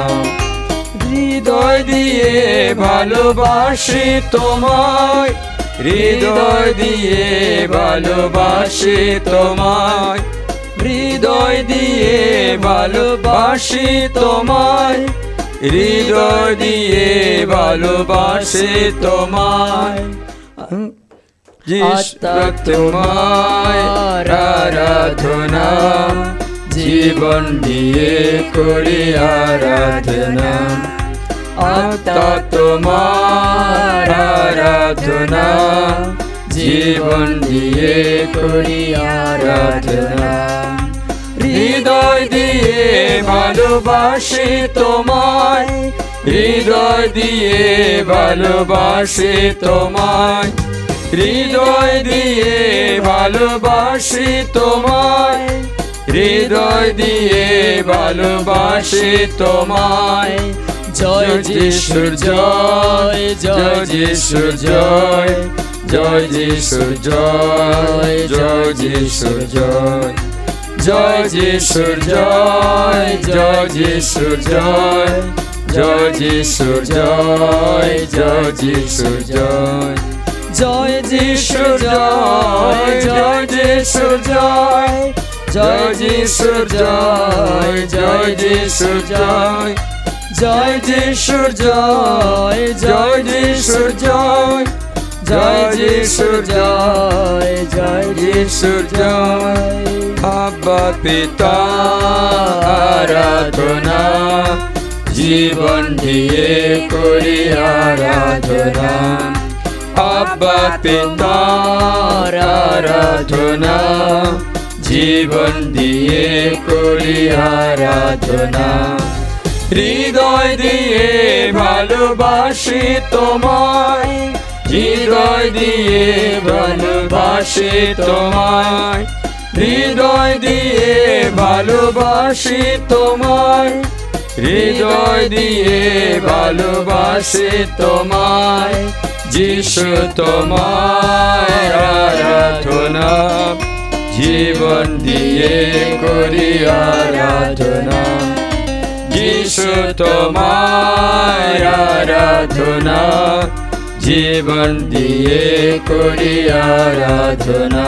হৃদয় দিয়ে ভালোবাসি তোমায়, হৃদয় দিয়ে ভালোবাসি তোমায়, হৃদয় দিয়ে ভালোবাসি তোমায়, হৃদয় দিয়ে ভালোবাসি তোমায়। যিশু তোমায় আরাধনা, জীবন দিয়ে করি আরাধনা। আত্মা তোমার আরাধনা, জীবন দিয়ে করি আরাধনা। হৃদয় দিয়ে ভালোবাসি তোমায়, হৃদয় দিয়ে ভালোবাসি তোমায়, হৃদয় দিয়ে ভালোবাসি তোমায়, হৃদয় দিয়ে ভালোবাসি তোমায়। জয় যিশু জয়, জয় যিশু জয়, জয় যিশু জয়, জয় যিশু জয়, জয় যিশু জয়, জয় যিশু জয়, জয় যিশু জয়, জয় যিশু জয়, জয় যিশু জয়, জয় যিশু জয়, জয় যিশু জয়, জয় যিশু জয়, জয় যিশু জয়, জয় যিশু জয়, জয় যিশু জয়, জয় যিশু জয়। আব্বা পিতা আরাধনা, জীবন দিয়ে করি আরাধনা। আব্বা পিতা আরাধনা, জীবন দিয়ে করি আরাধনা। হৃদয় দিয়ে ভালোবাসি তোমায়, হৃদয় দিয়ে ভালোবাসি তোমায়, হৃদয় দিয়ে ভালোবাসি তোমায়, হৃদয় দিয়ে ভালোবাসি তোমায়। যিশু তোমায় আরাধনা, জীবন দিয়ে করি আরাধনা। যিশু তোমায় আরাধনা, জীবন দিয়ে করি আরাধনা।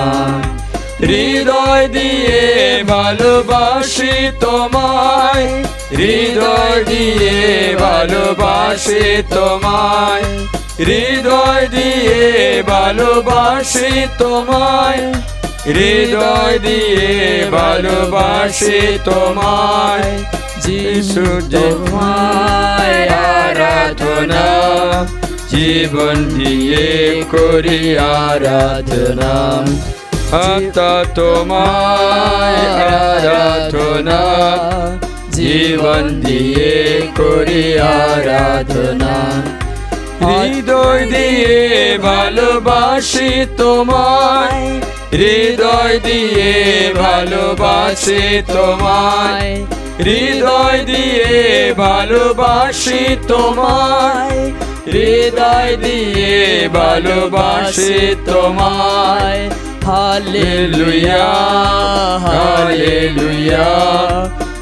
হৃদয় দিয়ে ভালোবাসি তোমায়, হৃদয় দিয়ে ভালোবাসি তোমায়, হৃদয় দিয়ে ভালোবাসি তোমায়, হৃদয় দিয়ে ভালোবাসি তোমায়। যিশু তোমায় আরাধনা, জীবন দিয়ে করি আরাধনা। আত্মা তোমায় আরাধনা, জীবন দিয়ে করি আরাধনা। হৃদয় দিয়ে ভালোবাসি তোমায়, হৃদয় দিয়ে ভালোবাসি তোমায়, হৃদয় দিয়ে ভালোবাসি তোমায়, হৃদয় দিয়ে ভালোবাসি তোমায়। হালেলুয়া, হালেলুয়া,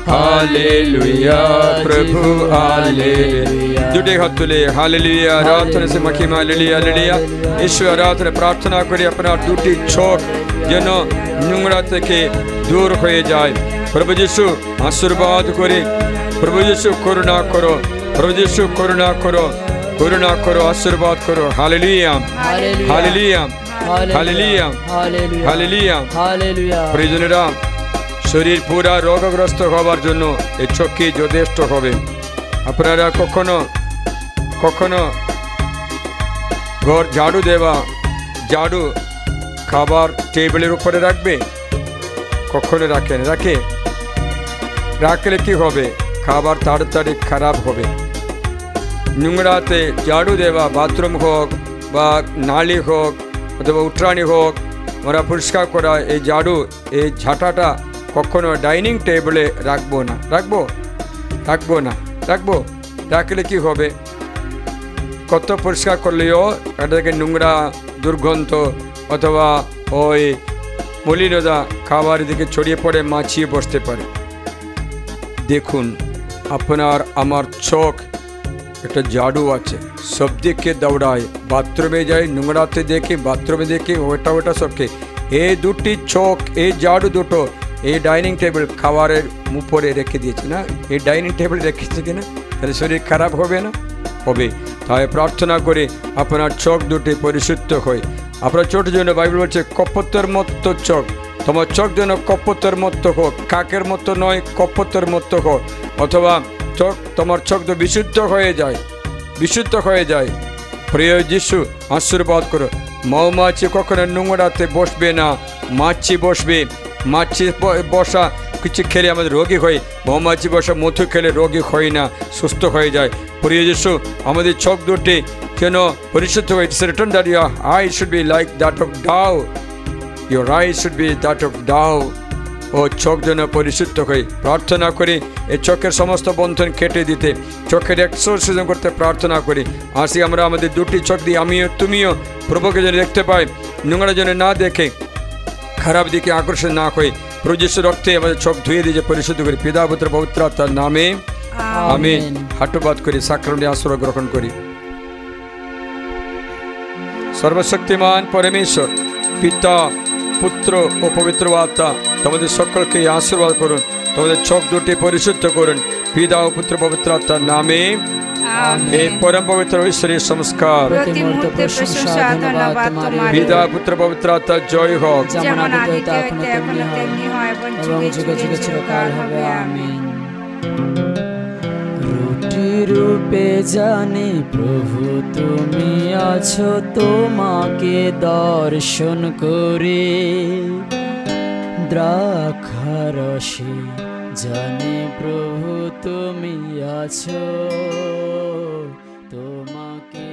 हालेलुया प्रभु हालेलुया। দুটি হাত তুলে হালেলুয়া আরাধনা से महिमा हालेलुया हालेलुया। ঈশ্বর আরাধনা প্রার্থনা করি আপনার দুটি চোখ যেন নোংরা থেকে দূর হয়ে যায়। প্রভু যিশু আশীর্বাদ করে, প্রভু যিশু করুণা করো, প্রভু যিশু করুণা করো, করুণা করো, আশীর্বাদ করো। Hallelujah hallelujah hallelujah hallelujah hallelujah. প্রিয়জনেরা, শরীর পুরা রোগগ্রস্ত হবার জন্য এই চোখই যথেষ্ট হবে। আপনারা কখনো কখনো ঘর ঝাড়ু দেওয়া, ঝাড়ু খাবার টেবিলের উপরে রাখবে? কখনো রাখেন? রাখলে কি হবে? খাবার তাড়াতাড়ি খারাপ হবে। নোংরাতে ঝাড়ু দেওয়া, বাথরুম হোক বা নালি হোক অথবা উঠরানি হোক, আমরা পরিষ্কার করা এই ঝাড়ু, এই ঝাঁটাটা কখনো ডাইনিং টেবিলে রাখবো না, রাখবো না, ডাকলে কি হবে? কত পরিষ্কার করলেও এটা থেকে নোংরা, দুর্গন্ধ অথবা ওই মলিনতা খাবার দিকে ছড়িয়ে পড়ে মাছিয়ে বসতে পারে। দেখুন, আপনার আমার চোখ একটা জাদু আছে, সব দিকে দৌড়ায়, বাথরুমে যায় নোংরাতে দেখি, বাথরুমে দেখি, ওটা সবকে। এই দুটি চোখ, এই জাদু দুটো এই ডাইনিং টেবিল খাবারের উপরে রেখে দিয়েছে না, এই ডাইনিং টেবিল রেখেছে কিনা, তাহলে শরীর খারাপ হবে না? হবে। তাই প্রার্থনা করে আপনার চোখ দুটি পরিশুদ্ধ হয়। আপনার চোখের জন্য বাইবেল বলছে কপোতের মতো চোখ, তোমার চোখ যেন কপোতের মতো হোক, কাকের মতো নয়, কপোতের মতো হোক। অথবা চোখ, তোমার চোখ তো বিশুদ্ধ হয়ে যায়, বিশুদ্ধ হয়ে যায়। প্রিয় যিশু, আশীর্বাদ করো। মৌমাছি কখনো নোংরাতে বসবে না, মাছি বসবে। মাছি বসা কিছু খেলে আমাদের রোগী হয়, মৌমাছি বসা মধু খেলে রোগী হয় না, সুস্থ হয়ে যায়। প্রিয় যিশু, আমাদের চোখ দুটি যেন পরিশুদ্ধ হয়। It's written that your eye should be like that of dove, your eye should be that of dove. ও চোখ যেন পরিশুদ্ধ হয়। প্রার্থনা করি এই চোখের সমস্ত বন্ধন কেটে দিতে, চোখের এক্সোরসিজম করতে প্রার্থনা করি। আসি আমরা আমাদের দুটি চোখ দিয়ে আমিও তুমিও প্রভুকে যেন দেখতে পাই, নোংরা যেন না দেখে, খারাপ দিকে আকর্ষণ না হয়ে প্রভু যিশুর রক্তে আমাদের চোখ ধুয়ে দিয়ে পরিশুদ্ধ করি। পিতা পুত্র পবিত্র আত্মার নামে আমিন। হাঁটুপাত করি, সাক্রামেন্টের আশীর্বাদ গ্রহণ করি। সর্বশক্তিমান পরমেশ্বর পিতা, পুত্র ও পবিত্র আত্মা তোমাদের সকলকে আশীর্বাদ করুন, তোমাদের চোখ দুটি পরিশুদ্ধ করুন। পিতা ও পুত্র পবিত্র আত্মার নামে এই পরম পবিত্র ঐশ্বরিক সংস্কার প্রতিমুহূর্তে প্রশংসা ধন্যবাদ তোমার, পিতা পুত্র পবিত্র আত্মার জয় হোক। যেমন আদিতে হইতে এখনো তেমনি হয় এবং যুগে যুগে চিরকাল হবে, আমিন। রুটি রূপে জানি প্রভু তুমি আছো, তোমাকে দর্শন করে। দ্রাক্ষারসে জানি প্রভু তুমি আছো, তোমাকে